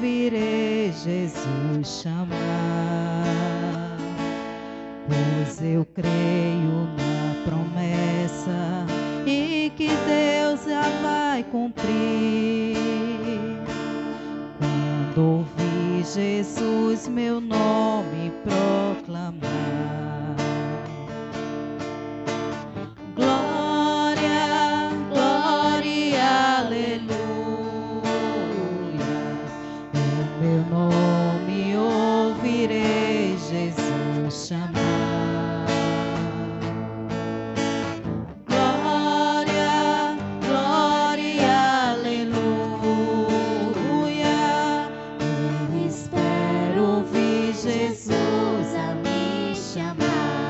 ouvirei Jesus chamar, pois eu creio na promessa e que Deus já vai cumprir. Quando ouvi Jesus meu nome proclamar, glória, glória, aleluia, o meu nome ouvirei Jesus chamar. Glória, glória, aleluia, eu espero ouvir Jesus a me chamar.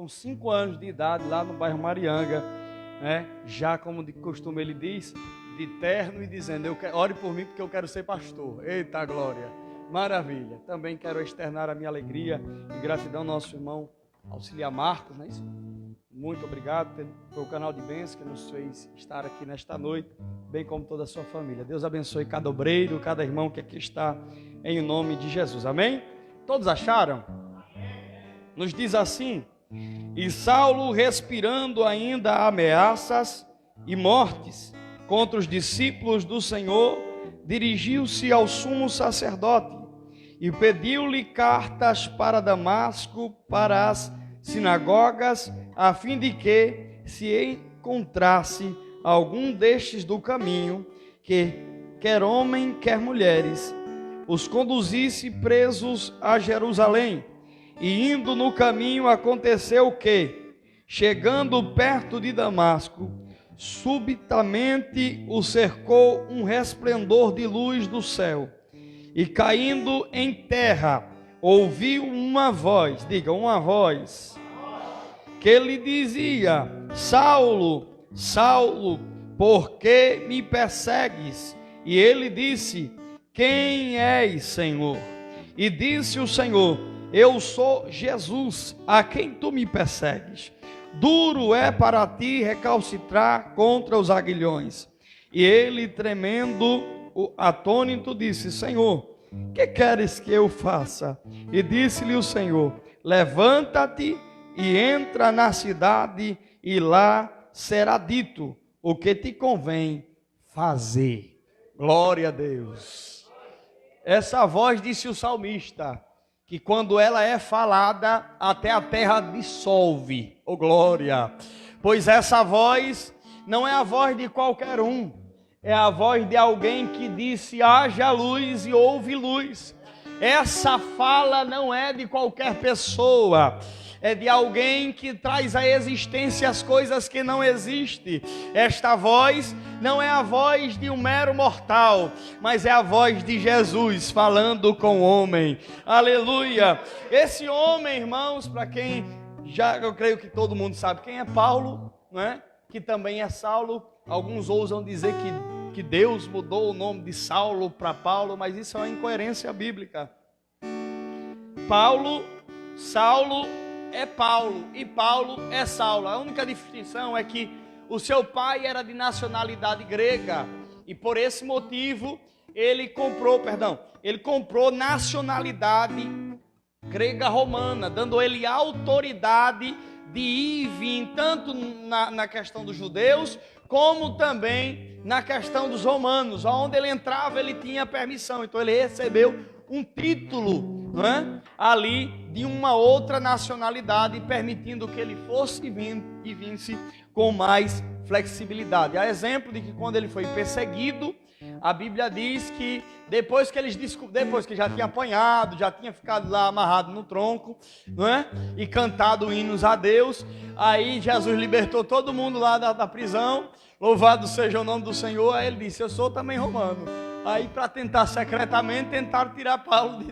com 5 anos de idade lá no bairro Marianga, né? Já como de costume ele diz, de terno e dizendo, ore por mim porque eu quero ser pastor. Eita glória, maravilha. Também quero externar a minha alegria e gratidão ao nosso irmão Auxiliar Marcos, não é isso? Muito obrigado pelo canal de bênçãos que nos fez estar aqui nesta noite, bem como toda a sua família. Deus abençoe cada obreiro, cada irmão que aqui está, em nome de Jesus. Amém? Todos acharam? Nos diz assim: e Saulo, respirando ainda ameaças e mortes contra os discípulos do Senhor, dirigiu-se ao sumo sacerdote e pediu-lhe cartas para Damasco, para as sinagogas, a fim de que, se encontrasse algum destes do caminho, que quer homem, quer mulheres, os conduzisse presos a Jerusalém. E indo no caminho, aconteceu que, chegando perto de Damasco, subitamente o cercou um resplendor de luz do céu, e caindo em terra, ouviu uma voz, diga, uma voz, que lhe dizia: Saulo, Saulo, por que me persegues? E ele disse: quem és, Senhor? E disse o Senhor: eu sou Jesus, a quem tu me persegues. Duro é para ti recalcitrar contra os aguilhões. E ele, tremendo, atônito, disse: Senhor, que queres que eu faça? E disse-lhe o Senhor: levanta-te e entra na cidade, e lá será dito o que te convém fazer. Glória a Deus. Essa voz, disse o salmista, que quando ela é falada, até a terra dissolve. Oh glória! Pois essa voz não é a voz de qualquer um, é a voz de alguém que disse: haja luz e houve luz. Essa fala não é de qualquer pessoa, é de alguém que traz à existência as coisas que não existem. Esta voz não é a voz de um mero mortal, mas é a voz de Jesus falando com o homem. Aleluia! Esse homem, irmãos, para quem eu creio que todo mundo sabe quem é Paulo, não é? Que também é Saulo. Alguns ousam dizer que Deus mudou o nome de Saulo para Paulo, mas isso é uma incoerência bíblica. Saulo é Paulo e Paulo é Saulo. A única distinção é que o seu pai era de nacionalidade grega e por esse motivo ele comprou nacionalidade grega romana, dando ele autoridade de ir e vir tanto na questão dos judeus como também na questão dos romanos. Onde ele entrava ele tinha permissão, então ele recebeu um título, não é? Ali de uma outra nacionalidade, permitindo que ele fosse e visse com mais flexibilidade. A exemplo de que quando ele foi perseguido, a Bíblia diz que depois que já tinha apanhado, já tinha ficado lá amarrado no tronco, não é? E cantado hinos a Deus, aí Jesus libertou todo mundo lá da prisão, louvado seja o nome do Senhor. Aí ele disse: eu sou também romano. Aí para tentar secretamente, tentaram tirar Paulo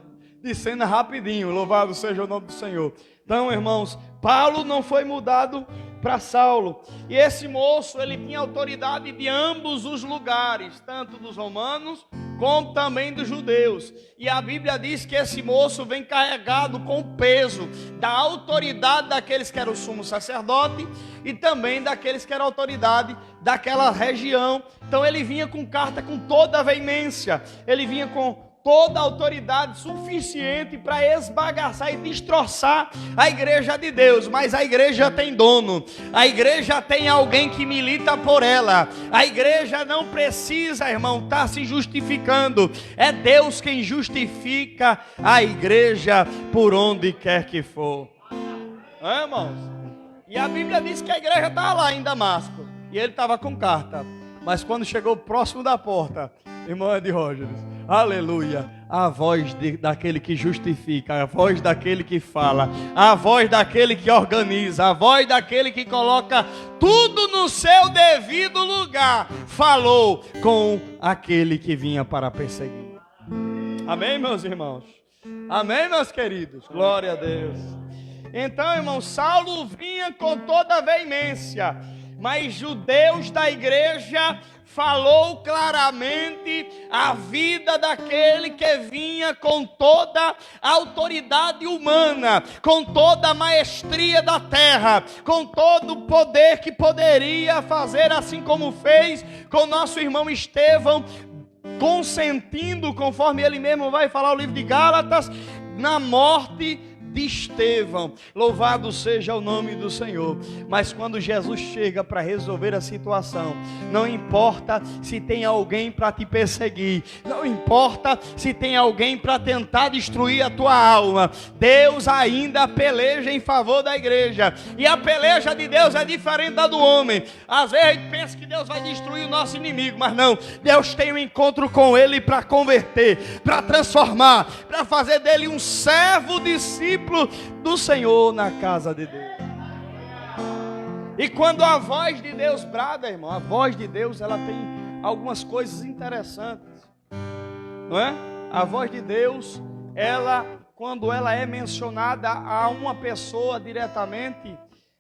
de cena rapidinho, louvado seja o nome do Senhor. Então, irmãos, Paulo não foi mudado para Saulo, e esse moço, ele tinha autoridade de ambos os lugares, tanto dos romanos, como também dos judeus, e a Bíblia diz que esse moço vem carregado com o peso da autoridade daqueles que eram o sumo sacerdote, e também daqueles que eram a autoridade daquela região. Então ele vinha com carta com toda a veemência, ele vinha com toda a autoridade suficiente para esbagaçar e destroçar a igreja de Deus. Mas a igreja tem dono, a igreja tem alguém que milita por ela. A igreja não precisa, irmão, estar se justificando. É Deus quem justifica a igreja por onde quer que for. Irmãos? E a Bíblia diz que a igreja estava lá em Damasco e ele estava com carta. Mas quando chegou próximo da porta, irmão Ed Rogers, aleluia, a voz daquele que justifica, a voz daquele que fala, a voz daquele que organiza, a voz daquele que coloca tudo no seu devido lugar, falou com aquele que vinha para perseguir. Amém, meus irmãos? Amém, meus queridos? Glória a Deus. Então, irmão, Saulo vinha com toda a veemência, mas judeus da igreja falou claramente a vida daquele que vinha com toda a autoridade humana, com toda a maestria da terra, com todo o poder que poderia fazer, assim como fez com nosso irmão Estevão, consentindo, conforme ele mesmo vai falar o livro de Gálatas, na morte de Estevão. Louvado seja o nome do Senhor. Mas quando Jesus chega para resolver a situação, não importa se tem alguém para te perseguir, não importa se tem alguém para tentar destruir a tua alma, Deus ainda peleja em favor da igreja. E a peleja de Deus é diferente da do homem. Às vezes a gente pensa que Deus vai destruir o nosso inimigo, mas não. Deus tem um encontro com ele para converter, para transformar, para fazer dele um servo discípulo do Senhor na casa de Deus. E quando a voz de Deus brada, irmão, a voz de Deus, ela tem algumas coisas interessantes, não é? A voz de Deus, ela, quando ela é mencionada a uma pessoa diretamente,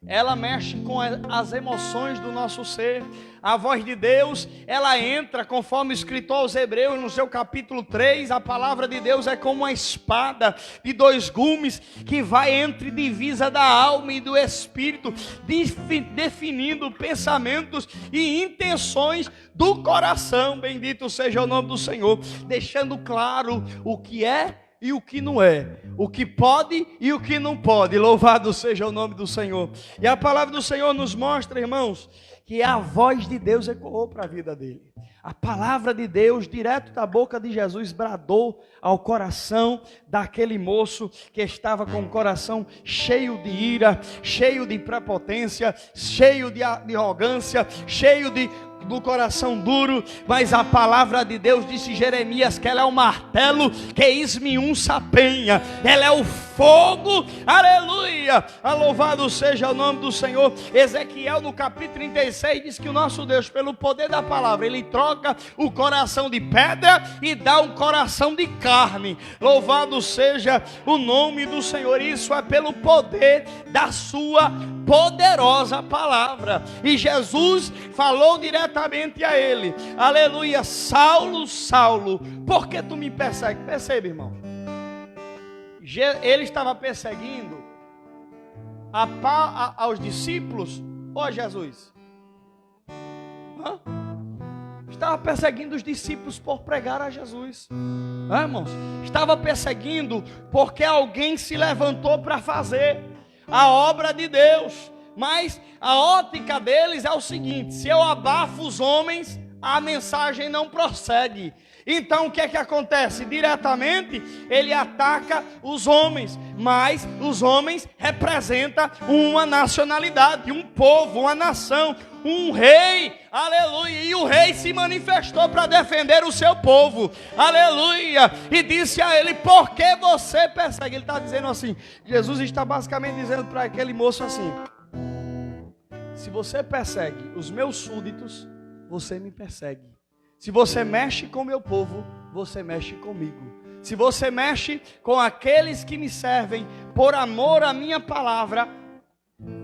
ela mexe com as emoções do nosso ser. A voz de Deus, ela entra, conforme escrito aos Hebreus, no seu capítulo 3, a palavra de Deus é como uma espada de 2 gumes, que vai entre divisa da alma e do espírito, definindo pensamentos e intenções do coração. Bendito seja o nome do Senhor, deixando claro o que é e o que não é, o que pode e o que não pode. Louvado seja o nome do Senhor. E a palavra do Senhor nos mostra, irmãos, que a voz de Deus ecoou para a vida dele. A palavra de Deus, direto da boca de Jesus, bradou ao coração daquele moço que estava com o coração cheio de ira, cheio de prepotência, cheio de arrogância, cheio do coração duro. Mas a palavra de Deus disse Jeremias que ela é o martelo que esmiunça a penha, ela é o fogo, aleluia, louvado seja o nome do Senhor. Ezequiel no capítulo 36 diz que o nosso Deus, pelo poder da palavra, ele troca o coração de pedra e dá um coração de carne. Louvado seja o nome do Senhor. Isso é pelo poder da sua poderosa palavra. E Jesus falou diretamente a ele, aleluia: Saulo, Saulo, por que tu me persegues? Percebe, irmão, ele estava perseguindo aos discípulos ou a Jesus? Estava perseguindo os discípulos por pregar a Jesus, irmãos. Estava perseguindo porque alguém se levantou para fazer a obra de Deus. Mas a ótica deles é o seguinte: se eu abafo os homens, a mensagem não prossegue. Então o que é que acontece? Diretamente ele ataca os homens, mas os homens representam uma nacionalidade, um povo, uma nação, um rei, aleluia. E o rei se manifestou para defender o seu povo, aleluia. E disse a ele: por que você persegue? Ele está dizendo assim, Jesus está basicamente dizendo para aquele moço assim: se você persegue os meus súditos, você me persegue. Se você mexe com o meu povo, você mexe comigo. Se você mexe com aqueles que me servem por amor à minha palavra,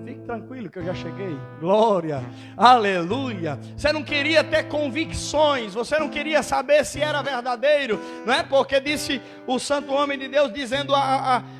fique tranquilo que eu já cheguei. Glória, aleluia. Você não queria ter convicções, você não queria saber se era verdadeiro, não é? Porque disse o santo homem de Deus, dizendo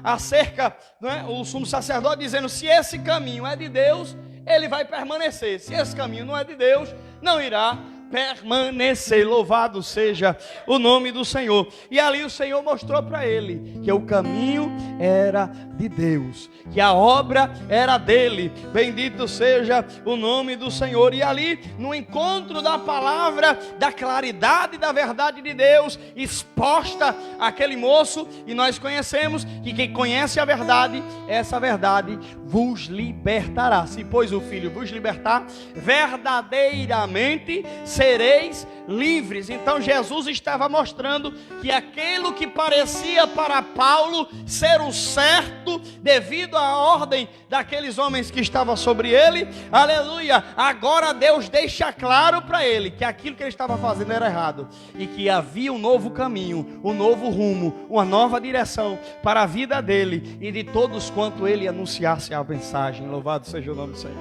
acerca, não é? O sumo sacerdote dizendo: se esse caminho é de Deus, ele vai permanecer. Se esse caminho não é de Deus, não irá permanecer. Louvado seja o nome do Senhor. E ali o Senhor mostrou para ele que o caminho era de Deus, que a obra era dele. Bendito seja o nome do Senhor. E ali no encontro da palavra, da claridade da verdade de Deus exposta àquele moço, e nós conhecemos que quem conhece a verdade, essa verdade vos libertará. Se, pois, o Filho vos libertar, verdadeiramente sereis livres. Então Jesus estava mostrando que aquilo que parecia para Paulo ser o certo, devido à ordem daqueles homens que estavam sobre ele, aleluia, agora Deus deixa claro para ele que aquilo que ele estava fazendo era errado, e que havia um novo caminho, um novo rumo, uma nova direção para a vida dele e de todos quanto ele anunciasse a mensagem. Louvado seja o nome do Senhor.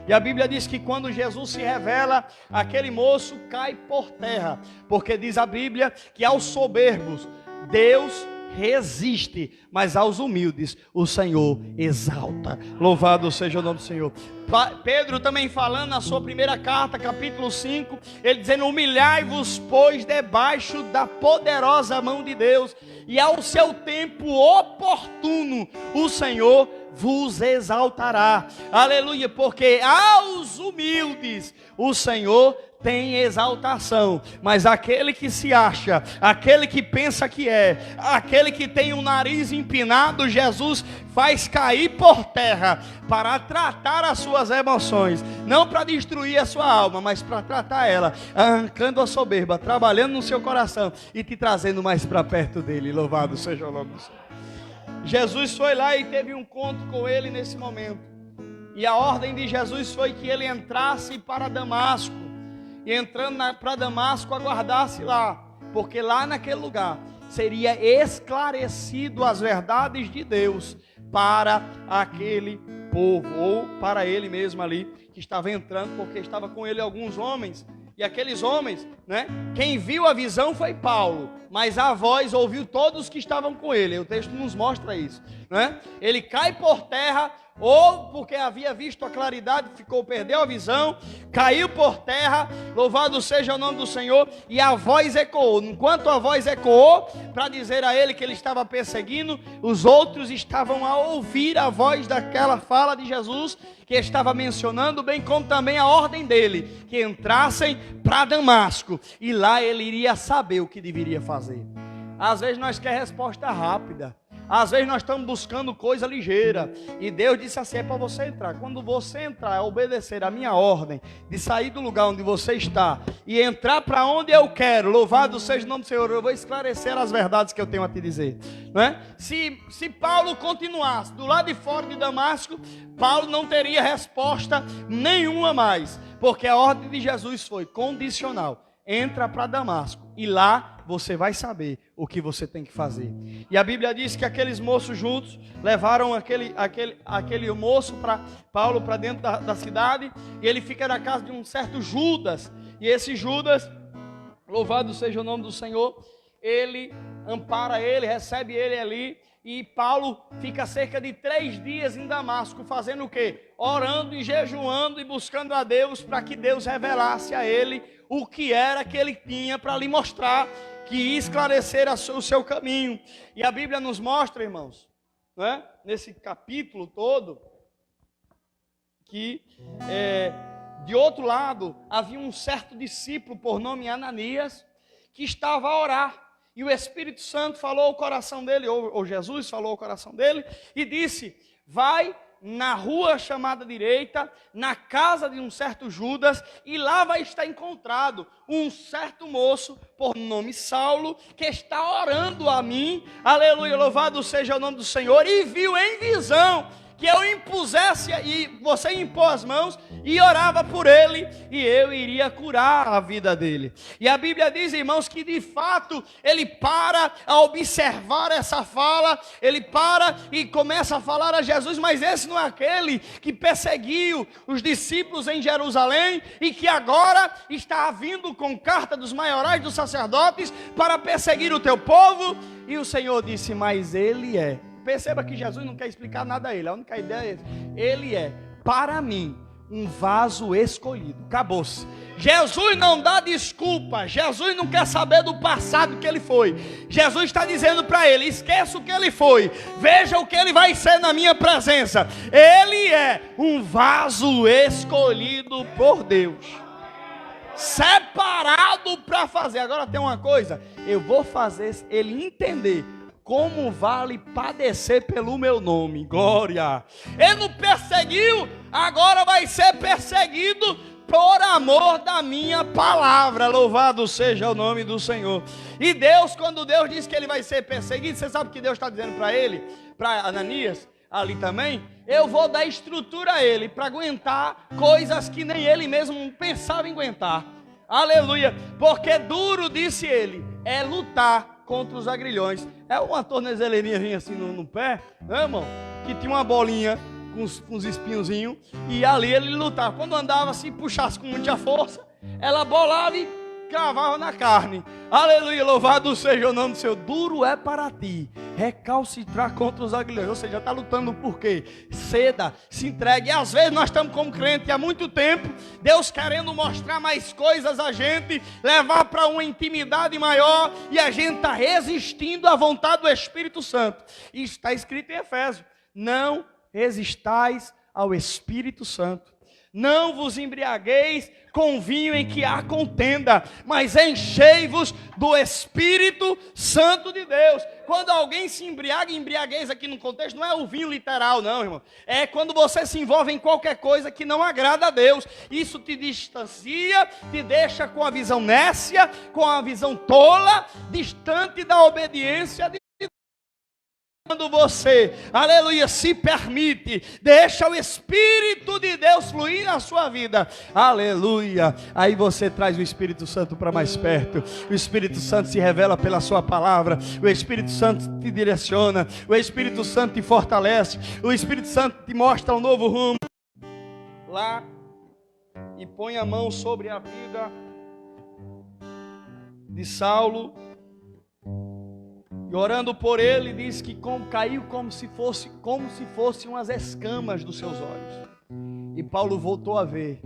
E a Bíblia diz que quando Jesus se revela, aquele moço cai por terra, porque diz a Bíblia que aos soberbos Deus resiste, mas aos humildes o Senhor exalta. Louvado seja o nome do Senhor. Pedro também falando na sua primeira carta, capítulo 5, ele dizendo: humilhai-vos, pois, debaixo da poderosa mão de Deus, e ao seu tempo oportuno o Senhor vos exaltará. Aleluia, porque aos humildes o Senhor tem exaltação, mas aquele que se acha, aquele que pensa que é, aquele que tem o nariz empinado, Jesus faz cair por terra para tratar as suas emoções, não para destruir a sua alma, mas para tratar ela, arrancando a soberba, trabalhando no seu coração e te trazendo mais para perto dele. Louvado seja o nome do Senhor. Jesus foi lá e teve um encontro com ele nesse momento, e a ordem de Jesus foi que ele entrasse para Damasco, e entrando para Damasco aguardasse lá, porque lá naquele lugar seria esclarecido as verdades de Deus para aquele povo, ou para ele mesmo ali, que estava entrando, porque estava com ele alguns homens, e aqueles homens, né, quem viu a visão foi Paulo, mas a voz ouviu todos que estavam com ele. O texto nos mostra isso, né? Ele cai por terra, ou porque havia visto a claridade, perdeu a visão, caiu por terra, louvado seja o nome do Senhor, e a voz ecoou. Enquanto a voz ecoou, para dizer a ele que ele estava perseguindo, os outros estavam a ouvir a voz daquela fala de Jesus, que estava mencionando, bem como também a ordem dele, que entrassem para Damasco, e lá ele iria saber o que deveria fazer. Às vezes nós queremos resposta rápida, às vezes nós estamos buscando coisa ligeira, e Deus disse assim: é para você entrar. Quando você entrar, obedecer a minha ordem, de sair do lugar onde você está, e entrar para onde eu quero, louvado seja o nome do Senhor, eu vou esclarecer as verdades que eu tenho a te dizer, não é? Se Paulo continuasse do lado de fora de Damasco, Paulo não teria resposta nenhuma mais, porque a ordem de Jesus foi condicional: entra para Damasco, e lá você vai saber o que você tem que fazer. E a Bíblia diz que aqueles moços juntos levaram aquele moço para Paulo para dentro da cidade, e ele fica na casa de um certo Judas, e esse Judas, louvado seja o nome do Senhor, ele ampara ele, recebe ele ali, e Paulo fica cerca de 3 dias em Damasco, fazendo o quê? Orando e jejuando e buscando a Deus, para que Deus revelasse a ele o que era que ele tinha para lhe mostrar, que ia esclarecer o seu caminho. E a Bíblia nos mostra, irmãos, não é? Nesse capítulo todo, que de outro lado havia um certo discípulo por nome Ananias, que estava a orar, e o Espírito Santo falou ao coração dele, ou Jesus falou ao coração dele, e disse: vai na rua chamada direita, na casa de um certo Judas, e lá vai estar encontrado um certo moço, por nome Saulo, que está orando a mim, aleluia, louvado seja o nome do Senhor, e viu em visão que eu impusesse, e você impôs as mãos, e orava por ele, e eu iria curar a vida dele. E a Bíblia diz, irmãos, que de fato, ele para a observar essa fala, ele para e começa a falar a Jesus, mas esse não é aquele que perseguiu os discípulos em Jerusalém, e que agora está vindo com carta dos maiorais dos sacerdotes, para perseguir o teu povo. E o Senhor disse: mas ele é. Perceba que Jesus não quer explicar nada a ele, a única ideia é: ele é, para mim, um vaso escolhido. Acabou-se. Jesus não dá desculpa, Jesus não quer saber do passado que ele foi. Jesus está dizendo para ele: esqueça o que ele foi, veja o que ele vai ser na minha presença. Ele é um vaso escolhido por Deus, separado para fazer. Agora tem uma coisa, eu vou fazer ele entender como vale padecer pelo meu nome. Glória. Ele não perseguiu, agora vai ser perseguido por amor da minha palavra. Louvado seja o nome do Senhor. E Deus, quando Deus diz que ele vai ser perseguido, você sabe o que Deus está dizendo para ele? Para Ananias, ali também? Eu vou dar estrutura a ele para aguentar coisas que nem ele mesmo pensava em aguentar. Aleluia. Porque duro, disse ele, é lutar contra os agrilhões. É uma tornozeleirinha assim no pé, né, irmão? Que tinha uma bolinha com uns espinhozinhos, e ali ele lutava. Quando andava, se puxasse com muita força, ela bolava e cravava na carne. Aleluia, louvado seja o nome do Senhor. Duro é para ti recalcitrar contra os agrilhões. Ou seja, está lutando por quê? Ceda, se entregue. E às vezes nós estamos como crente há muito tempo, Deus querendo mostrar mais coisas a gente, levar para uma intimidade maior, e a gente está resistindo à vontade do Espírito Santo. E está escrito em Efésios: não resistais ao Espírito Santo. Não vos embriagueis com vinho em que há contenda, mas enchei-vos do Espírito Santo de Deus. Quando alguém se embriaga, embriaguez aqui no contexto não é o vinho literal, não, irmão. É quando você se envolve em qualquer coisa que não agrada a Deus. Isso te distancia, te deixa com a visão nécia, com a visão tola, distante da obediência de quando você, aleluia, se permite, deixa o Espírito de Deus fluir na sua vida, aleluia, aí você traz o Espírito Santo para mais perto. O Espírito Santo se revela pela sua palavra, o Espírito Santo te direciona, o Espírito Santo te fortalece, o Espírito Santo te mostra um novo rumo. Lá, e põe a mão sobre a vida de Saulo, e orando por ele, diz que caiu como se fossem umas escamas dos seus olhos. E Paulo voltou a ver.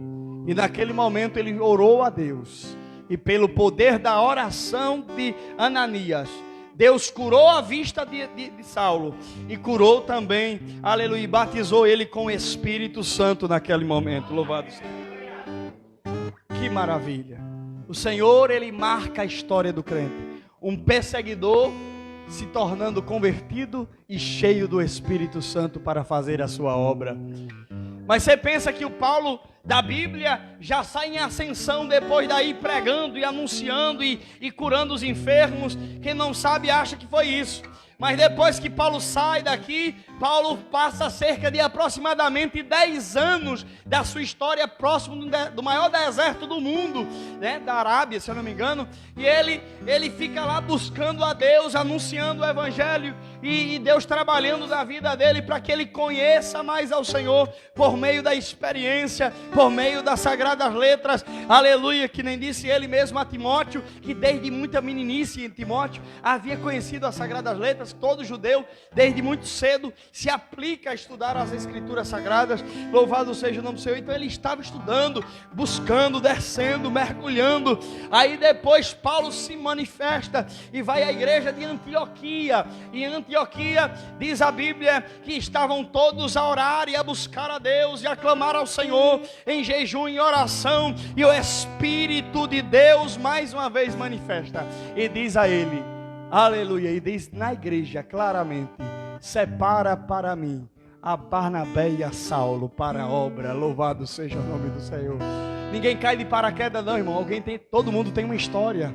E naquele momento ele orou a Deus. E pelo poder da oração de Ananias, Deus curou a vista de Saulo. E curou também, aleluia, e batizou ele com o Espírito Santo naquele momento. Louvado seja. Que maravilha. O Senhor, ele marca a história do crente. Um perseguidor se tornando convertido e cheio do Espírito Santo para fazer a sua obra. Mas você pensa que o Paulo da Bíblia já sai em ascensão depois daí pregando e anunciando e curando os enfermos? Quem não sabe acha que foi isso. Mas depois que Paulo sai daqui, Paulo passa cerca de aproximadamente 10 anos da sua história próximo do maior deserto do mundo, né, da Arábia, se eu não me engano. E ele fica lá buscando a Deus, anunciando o Evangelho, e Deus trabalhando na vida dele para que ele conheça mais ao Senhor por meio da experiência, por meio das sagradas letras. Aleluia, que nem disse ele mesmo a Timóteo, que desde muita meninice em Timóteo havia conhecido as sagradas letras. Todo judeu, desde muito cedo, se aplica a estudar as escrituras sagradas. Louvado seja o nome do Senhor. Então ele estava estudando, buscando, descendo, mergulhando. Aí depois Paulo se manifesta e vai à igreja de Antioquia. E em Antioquia diz a Bíblia que estavam todos a orar e a buscar a Deus e a clamar ao Senhor em jejum e oração. E o Espírito de Deus mais uma vez manifesta e diz a ele, aleluia, e diz na igreja claramente: separa para mim a Barnabé e a Saulo para a obra. Louvado seja o nome do Senhor. Ninguém cai de paraquedas não, irmão. Todo mundo tem uma história.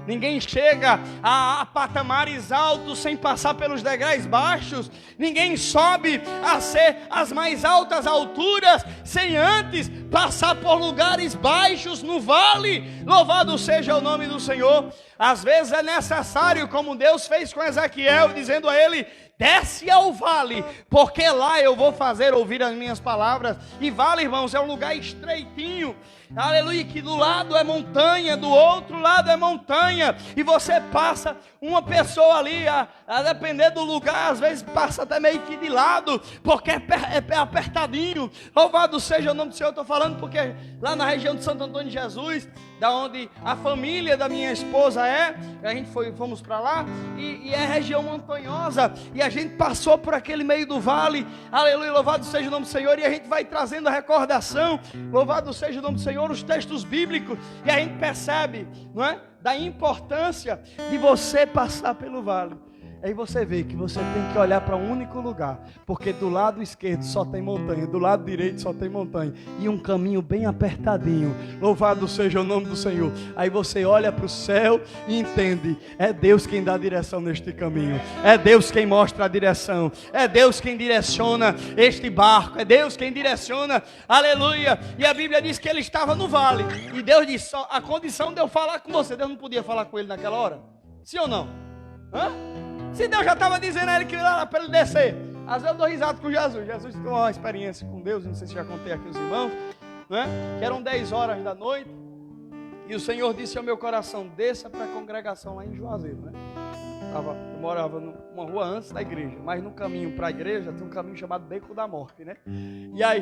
Ninguém chega a patamares altos sem passar pelos degraus baixos. Ninguém sobe a ser as mais altas alturas sem antes passar por lugares baixos no vale. Louvado seja o nome do Senhor. Às vezes é necessário, como Deus fez com Ezequiel, dizendo a ele: desce ao vale, porque lá eu vou fazer ouvir as minhas palavras. E vale, irmãos, é um lugar estreitinho, aleluia, que do lado é montanha, do outro lado é montanha, e você passa, uma pessoa ali, a depender do lugar, às vezes passa até meio que de lado, porque é apertadinho. Louvado seja o nome do Senhor. Eu estou falando porque lá na região de Santo Antônio de Jesus, da onde a família da minha esposa a gente fomos para lá, e é região montanhosa, e a gente passou por aquele meio do vale, aleluia, louvado seja o nome do Senhor, e a gente vai trazendo a recordação, louvado seja o nome do Senhor, os textos bíblicos, e a gente percebe, não é, da importância de você passar pelo vale. Aí você vê que você tem que olhar para um único lugar, porque do lado esquerdo só tem montanha, do lado direito só tem montanha, e um caminho bem apertadinho. Louvado seja o nome do Senhor. Aí você olha para o céu e entende, é Deus quem dá direção neste caminho, é Deus quem mostra a direção, é Deus quem direciona este barco, é Deus quem direciona, aleluia. E a Bíblia diz que ele estava no vale, e Deus disse, a condição de eu falar com você, Deus não podia falar com ele naquela hora? Sim ou não? Hã? Se Deus já estava dizendo a ele que era para ele descer. Às vezes eu dou risada com Jesus. Jesus tem uma experiência com Deus, não sei se já contei aqui os irmãos, né? Que eram 10 horas da noite, e o Senhor disse ao meu coração, desça para a congregação lá em Juazeiro, né? Eu morava numa rua antes da igreja, mas no caminho para a igreja tem um caminho chamado Beco da Morte, né? E aí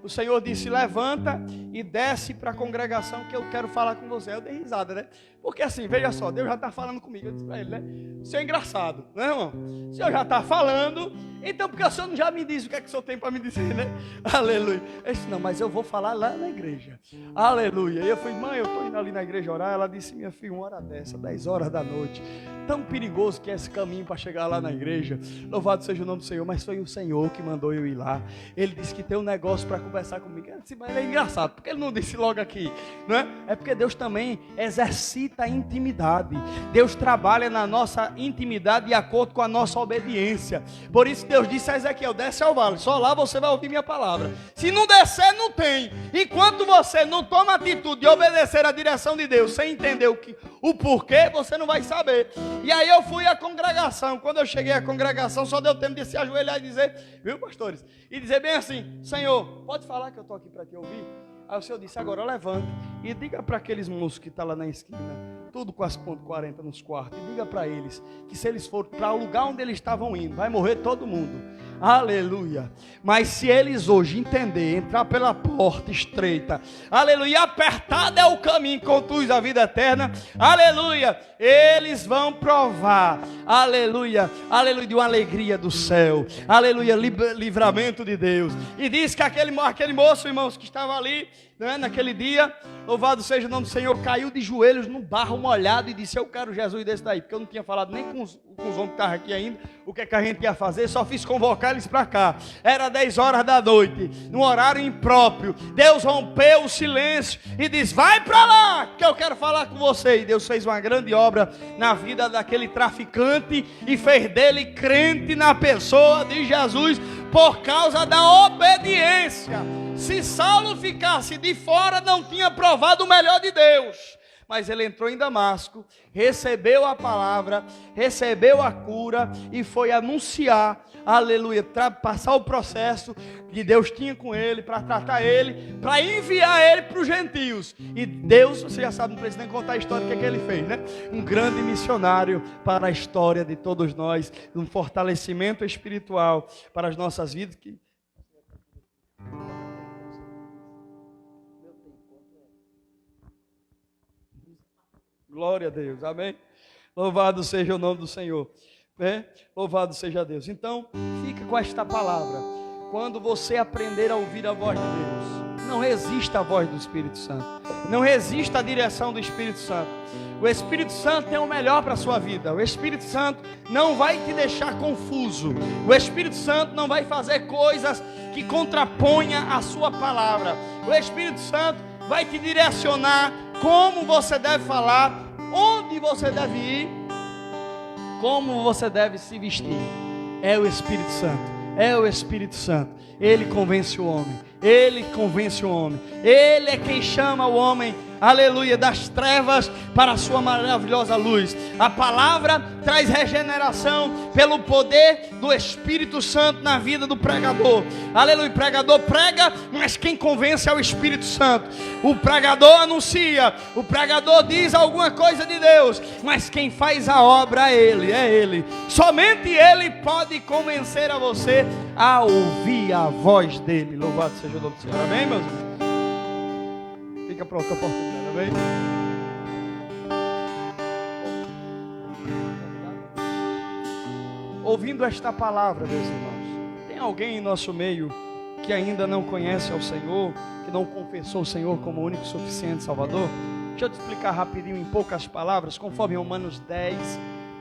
o Senhor disse, levanta e desce para a congregação que eu quero falar com você. Eu dei risada, né? Porque assim, veja só, Deus já está falando comigo. Eu disse para ele, né? O Senhor é engraçado, né, irmão? O Senhor já está falando, então porque o Senhor não já me diz o que é que o Senhor tem para me dizer, né? Aleluia. Eu disse, não, mas eu vou falar lá na igreja. Aleluia. E eu falei, mãe, eu estou indo ali na igreja orar. Ela disse, minha filha, 1 hora dessa, 10 horas da noite, tão perigoso que é esse caminho para chegar lá na igreja. Louvado seja o nome do Senhor. Mas foi o Senhor que mandou eu ir lá. Ele disse que tem um negócio para conversar comigo. Eu disse, mas ele é engraçado, porque ele não disse logo aqui, né? É porque Deus também exercita a intimidade. Deus trabalha na nossa intimidade de acordo com a nossa obediência. Por isso Deus disse a Ezequiel, desce ao vale, só lá você vai ouvir minha palavra. Se não descer, não tem. Enquanto você não toma a atitude de obedecer a direção de Deus, sem entender o porquê, você não vai saber. E aí eu fui à congregação. Quando eu cheguei à congregação, só deu tempo de se ajoelhar e dizer, viu, pastores? E dizer bem assim, Senhor, pode falar que eu estou aqui para te ouvir? Aí o Senhor disse, agora levanta e diga para aqueles moços que estão lá na esquina, tudo com as pontas 40 nos quartos, e diga para eles que se eles forem para o lugar onde eles estavam indo, vai morrer todo mundo. Aleluia. Mas se eles hoje entender, entrar pela porta estreita, aleluia, apertada é o caminho que conduz à vida eterna, aleluia, eles vão provar, aleluia, aleluia, de uma alegria do céu, aleluia, livramento de Deus. E diz que aquele moço, irmãos, que estava ali, né, naquele dia, louvado seja o nome do Senhor, caiu de joelhos num barro molhado e disse, eu quero Jesus desse daí, porque eu não tinha falado nem com os homens que estavam aqui ainda, o que é que a gente ia fazer, só fiz convocar eles para cá. Era 10 horas da noite, num horário impróprio. Deus rompeu o silêncio e disse, vai para lá, que eu quero falar com você. E Deus fez uma grande obra na vida daquele traficante e fez dele crente na pessoa de Jesus, por causa da obediência. Se Saulo ficasse de fora, não tinha provado o melhor de Deus. Mas ele entrou em Damasco, recebeu a palavra, recebeu a cura e foi anunciar, aleluia, passar o processo que Deus tinha com ele, para tratar ele, para enviar ele para os gentios. E Deus, você já sabe, não precisa nem contar a história, o que é que ele fez, né? Um grande missionário para a história de todos nós, um fortalecimento espiritual para as nossas vidas. Glória a Deus, amém? Louvado seja o nome do Senhor, né? Louvado seja Deus. Então, fica com esta palavra. Quando você aprender a ouvir a voz de Deus, não resista à voz do Espírito Santo, não resista à direção do Espírito Santo. O Espírito Santo tem o melhor para a sua vida. O Espírito Santo não vai te deixar confuso. O Espírito Santo não vai fazer coisas que contraponham a sua palavra. O Espírito Santo vai te direcionar como você deve falar, onde você deve ir, como você deve se vestir. É o Espírito Santo, é o Espírito Santo. Ele convence o homem, ele convence o homem. Ele é quem chama o homem, aleluia, das trevas para a sua maravilhosa luz. A palavra traz regeneração pelo poder do Espírito Santo na vida do pregador. Aleluia, o pregador prega, mas quem convence é o Espírito Santo. O pregador anuncia, o pregador diz alguma coisa de Deus, mas quem faz a obra é Ele, é Ele. Somente Ele pode convencer a você a ouvir a voz dEle. Louvado seja o nome do Senhor, amém, meus irmãos? Fica pronta a oportunidade, amém? Ouvindo esta palavra, meus irmãos, tem alguém em nosso meio que ainda não conhece ao Senhor, que não confessou o Senhor como o único suficiente Salvador? Deixa eu te explicar rapidinho, em poucas palavras, conforme Romanos 10,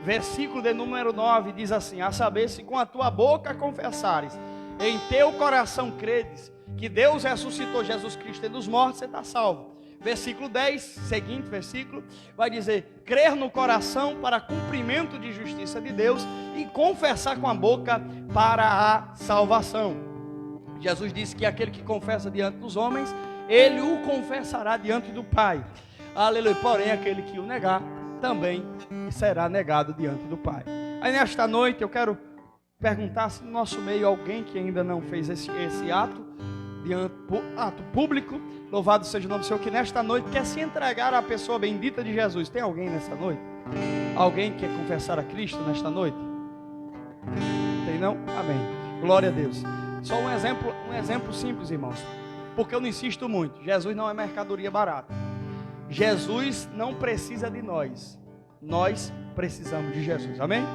versículo de número 9, diz assim: a saber, se com a tua boca confessares, em teu coração credes, que Deus ressuscitou Jesus Cristo dos mortos, você está salvo. Versículo 10, seguinte versículo, vai dizer: crer no coração para cumprimento de justiça de Deus e confessar com a boca para a salvação. Jesus disse que aquele que confessa diante dos homens, ele o confessará diante do Pai. Aleluia. Porém, aquele que o negar, também será negado diante do Pai. Aí nesta noite eu quero perguntar se no nosso meio alguém que ainda não fez esse ato, ato público, louvado seja o nome do Senhor, que nesta noite quer se entregar à pessoa bendita de Jesus. Tem alguém nesta noite? Alguém que quer confessar a Cristo nesta noite? Tem não? Amém. Glória a Deus. Só um exemplo simples, irmãos, porque eu não insisto muito. Jesus não é mercadoria barata. Jesus não precisa de nós. Nós precisamos de Jesus. Amém?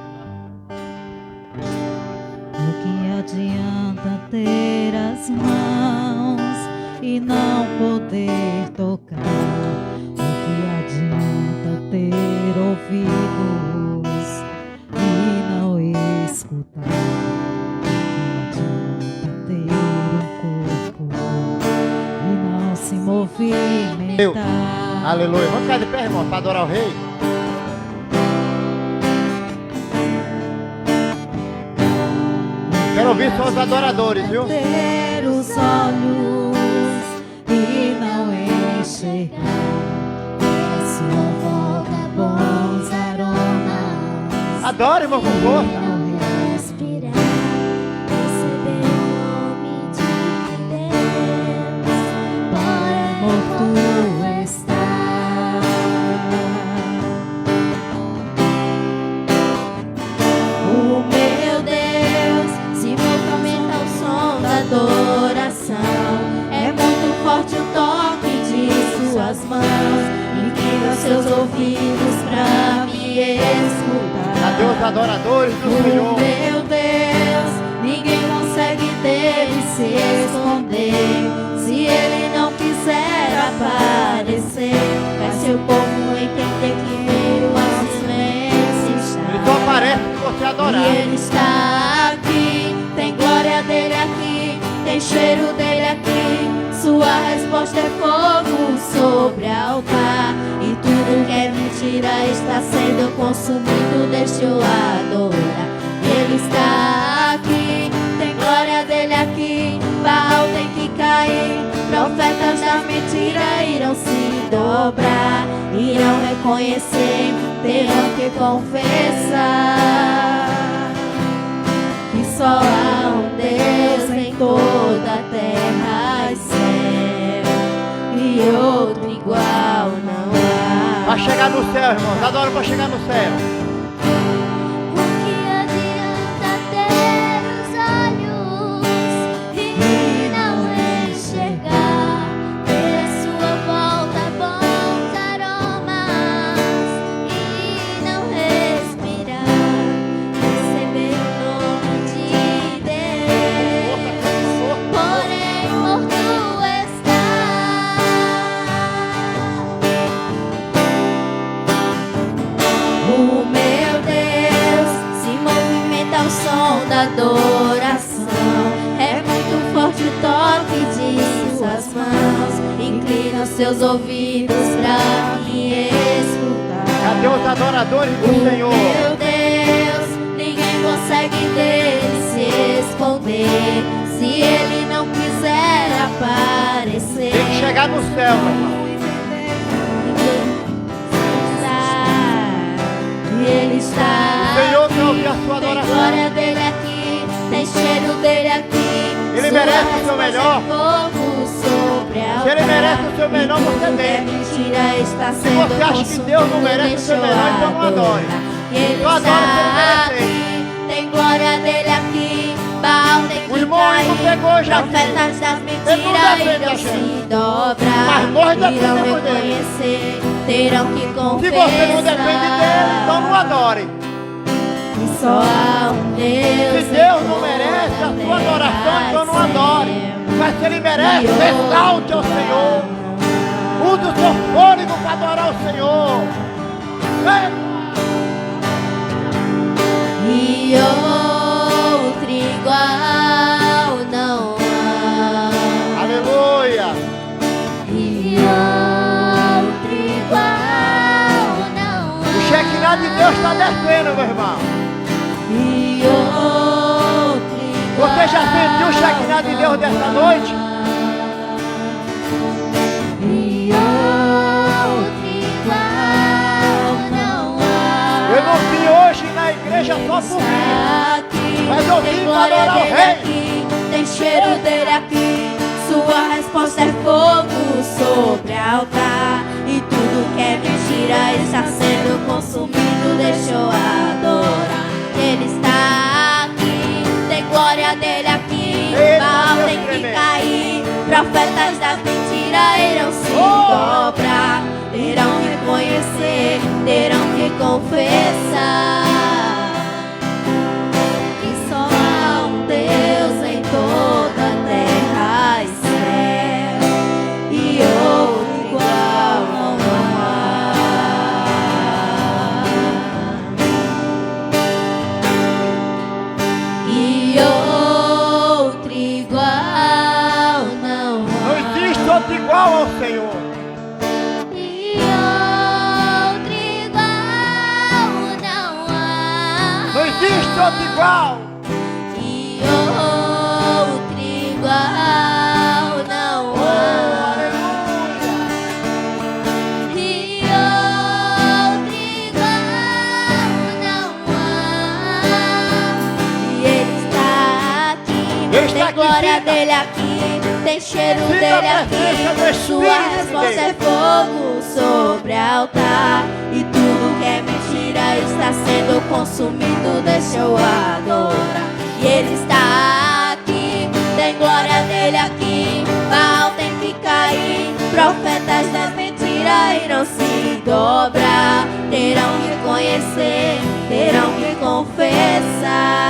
O que adianta ter as mãos e não poder tocar? O que adianta ter ouvidos e não escutar? O que adianta ter um corpo e não se movimentar? Aleluia. Vamos ficar de pé, irmão, para adorar o Rei. Quero ouvir só os adoradores, viu? Ter os olhos e não enxergar, a sua volta bons aromas. Adore, irmão, com força. Não respirar, receber o nome de Deus, por amor tu estás. O meu Deus se movimenta ao som da adoração. É muito forte o toque de suas mãos, inclina seus ouvidos pra me escutar. Cadê os adoradores do Senhor? Meu Deus, ninguém consegue dele se esconder. Se ele não quiser aparecer, faz seu povo entender que meio ao silêncio está. Ele só aparece se você adorar. E ele está aqui, tem glória dele aqui, tem cheiro dele aqui. Sua resposta é fogo sobre o altar, e tudo que é mentira está sendo consumido. Deixa eu adorar. Ele está aqui, tem glória dele aqui. Baal tem que cair, profetas da mentira irão se dobrar, irão reconhecer, terão que confessar que só há um Deus em toda a terra e céu, e outro igual não há. Para chegar no céu, irmãos. Adoro para chegar no céu. O que adianta ter os olhos e não enxergar, ter à sua volta bons aromas e não respirar, receber o nome de Deus, porém morto está. O meu Deus se movimenta ao som da adoração. É muito forte o toque de suas mãos, inclina os seus ouvidos pra me escutar. Cadê os adoradores do Senhor? Meu Deus, ninguém consegue dele se esconder. Se ele não quiser aparecer, Tem que chegar no céu, meu irmão. Ele está O Senhor quer ouvir a aqui, sua tem adoração. glória dele aqui, tem cheiro dele aqui. Ele Sua merece o seu resposta melhor. é fogo sobre a Se ele altar, merece o seu melhor, e você tudo que é tem. mentira está Se sendo você acha que Deus não merece o seu consumido, melhor, então não deixa eu adore. adorar. Ele Só adore se ele está merecer. aqui, tem glória dele aqui. Baal tem O que irmão cair, não pegou já aqui. profetas das Ele não mentiras defende a irão gente. se dobrar, Mas nós irão dependemos dele. reconhecer, terão que Se confessar você não depende dele, então não adore. que só há um Deus. Se Deus não merece a sua adoração, então não adore. Mas se ele merece, exalte ao Senhor. Use o seu fôlego para adorar o Senhor. Vem. Shekinah de Deus dessa noite. E outro igual não há. Eu não vim hoje na igreja só por mim, mas eu vim para adorar o Rei. Aqui, tem cheiro dele aqui. Sua resposta é fogo sobre o altar. E tudo que é mentira está sendo consumido. Deixa eu adorar. Ele está aqui, tem glória dele aqui. Baal tem que cair. Profetas das mentiras irão se dobrar. Terão que conhecer, terão que confessar que só há um Deus em toda a terra e céu, e outro igual não há. E outro igual não há. Não existe outro igual ao Senhor. E outro igual não há. Não existe outro igual. E outro igual não há. E outro igual não há. E ele está aqui, Ele está tem aqui, glória fica. dele aqui, tem cheiro Fica dele a presença do aqui. Espírito Sua de resposta Deus. é fogo sobre o altar. E tudo que é mentira está sendo consumido. Deixa eu adorar. E ele está aqui, tem glória dele aqui. Baal tem que cair. Profetas das mentiras irão se dobrar. Terão que conhecer, terão que confessar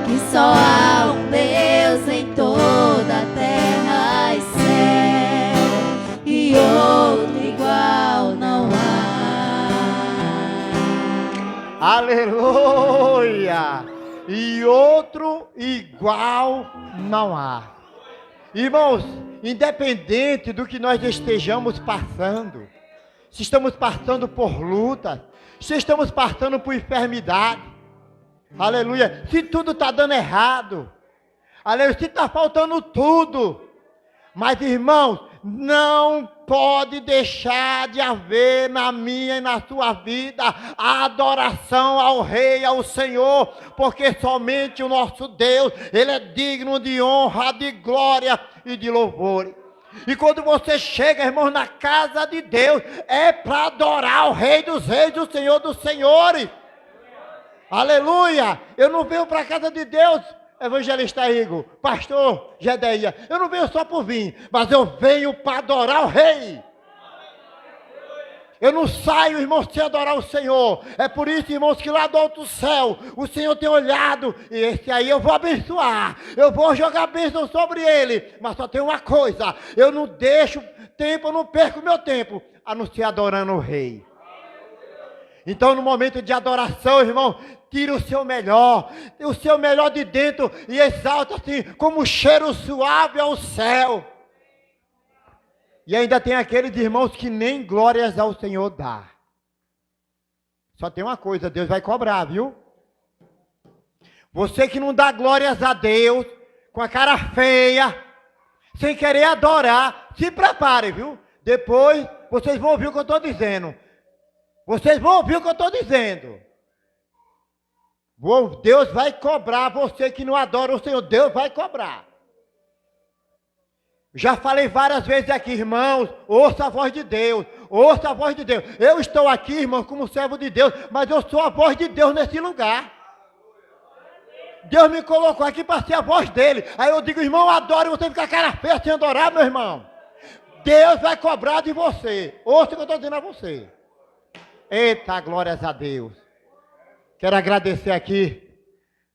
que só há um Deus em toda a terra e céu, e outro igual não há. Aleluia! E outro igual não há. Irmãos, independente do que nós estejamos passando, se estamos passando por luta, se estamos passando por enfermidade, aleluia, se tudo está dando errado, aleluia, se está faltando tudo, mas irmãos, não pode deixar de haver na minha e na sua vida a adoração ao Rei, ao Senhor, porque somente o nosso Deus, Ele é digno de honra, de glória e de louvor. E quando você chega, irmãos, na casa de Deus, é para adorar o Rei dos Reis, o Senhor dos Senhores. Aleluia! Eu não venho para a casa de Deus, evangelista Igor, pastor Gedeia, eu não venho só por vir, mas eu venho para adorar o Rei. Eu não saio, irmãos, sem adorar o Senhor. É por isso, irmãos, que lá do alto céu, o Senhor tem olhado, e esse aí eu vou abençoar, eu vou jogar bênção sobre ele, mas só tem uma coisa, eu não deixo tempo, eu não perco meu tempo, a não ser adorando o Rei. Então, no momento de adoração, irmão, tira o seu melhor de dentro e exalta assim, como um cheiro suave ao céu. E ainda tem aqueles irmãos que nem glórias ao Senhor dá. Só tem uma coisa, Deus vai cobrar, viu? Você que não dá glórias a Deus, com a cara feia, sem querer adorar, se prepare, viu? Depois, vocês vão ouvir o que eu estou dizendo. Vocês vão ouvir o que eu estou dizendo. Deus vai cobrar você que não adora o Senhor. Deus vai cobrar. Já falei várias vezes aqui, irmãos, ouça a voz de Deus. Ouça a voz de Deus. Eu estou aqui, irmão, como servo de Deus, mas eu sou a voz de Deus nesse lugar. Deus me colocou aqui para ser a voz dele. Aí eu digo, irmão, adore, você fica cara feia sem adorar, meu irmão. Deus vai cobrar de você. Ouça o que eu estou dizendo a você. Eita, glórias a Deus. Quero agradecer aqui,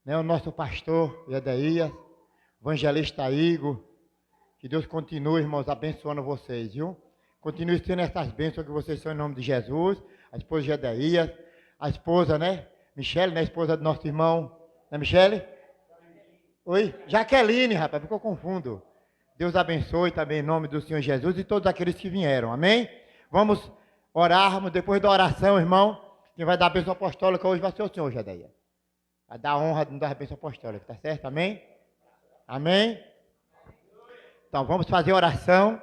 né, o nosso pastor Gedeia, evangelista Igor. Que Deus continue, irmãos, abençoando vocês, viu? Continue sendo essas bênçãos que vocês são em nome de Jesus. A esposa Gedeia, a esposa, né? Michele, né? A esposa do nosso irmão. Né, Michele? Oi? Jaqueline, rapaz, porque eu confundo. Deus abençoe também em nome do Senhor Jesus e todos aqueles que vieram, amém? Vamos orarmos depois da oração, irmão. Quem vai dar a bênção apostólica hoje vai ser o Senhor, Gedeia. a dar honra das bênçãos apostólicas, tá certo? Amém? Amém? Então vamos fazer oração.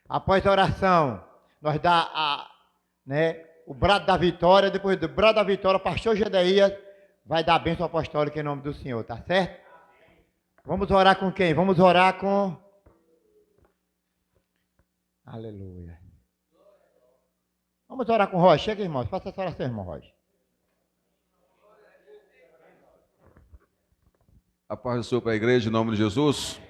Após a oração, nós dá o brado da vitória. Depois do brado da vitória, o pastor Gedeías vai dar a bênção apostólica em nome do Senhor, tá certo? Vamos orar com quem? Vamos orar com... Aleluia. Vamos orar com o Roger. Chega, irmão. Faça essa oração, irmão Roger. A paz do Senhor para a igreja, em nome de Jesus.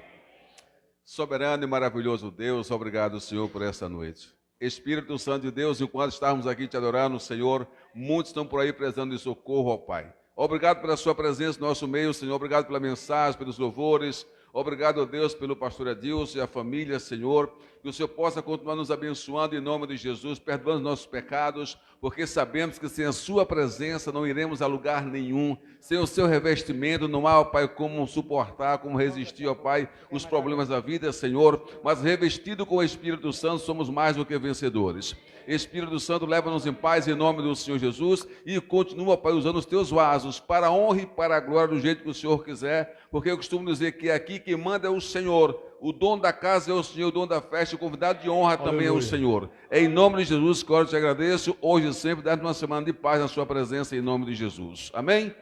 Soberano e maravilhoso Deus, obrigado, Senhor, por esta noite. Espírito Santo de Deus, enquanto estamos aqui te adorando, Senhor, muitos estão por aí precisando de socorro, ó Pai. Obrigado pela sua presença no nosso meio, Senhor. Obrigado pela mensagem, pelos louvores. Obrigado, ó Deus, pelo pastor Adilson e a família, Senhor. Que o Senhor possa continuar nos abençoando em nome de Jesus, perdoando os nossos pecados, porque sabemos que sem a sua presença não iremos a lugar nenhum. Sem o seu revestimento não há, ó Pai, como suportar, como resistir, ó Pai, os problemas da vida, Senhor. Mas revestido com o Espírito Santo, somos mais do que vencedores. Espírito Santo, leva-nos em paz em nome do Senhor Jesus e continua, Pai, usando os teus vasos para a honra e para a glória do jeito que o Senhor quiser, porque eu costumo dizer que aqui quem manda é o Senhor, o dono da casa é o Senhor, o dono da festa, o convidado de honra também é o Senhor. É em nome de Jesus que eu te agradeço, hoje e sempre, dá-nos uma semana de paz na sua presença, em nome de Jesus. Amém?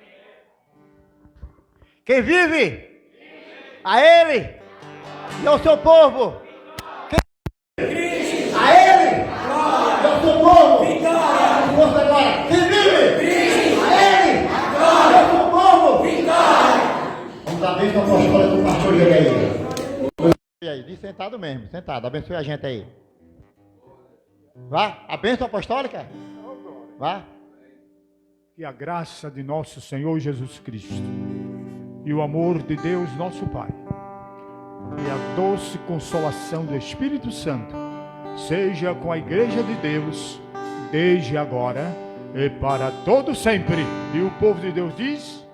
Quem vive? A Ele e ao seu povo. A Ele e ao seu povo. Força agora. Quem vive? A Ele e ao seu povo. Vamos dar bênção apostólica do pastor Gedeías. E aí, diz sentado mesmo, sentado. Abençoe a gente aí. Vá, a bênção apostólica. Vá. Que a graça de nosso Senhor Jesus Cristo e o amor de Deus nosso Pai e a doce consolação do Espírito Santo seja com a Igreja de Deus desde agora e para todo sempre. E o povo de Deus diz...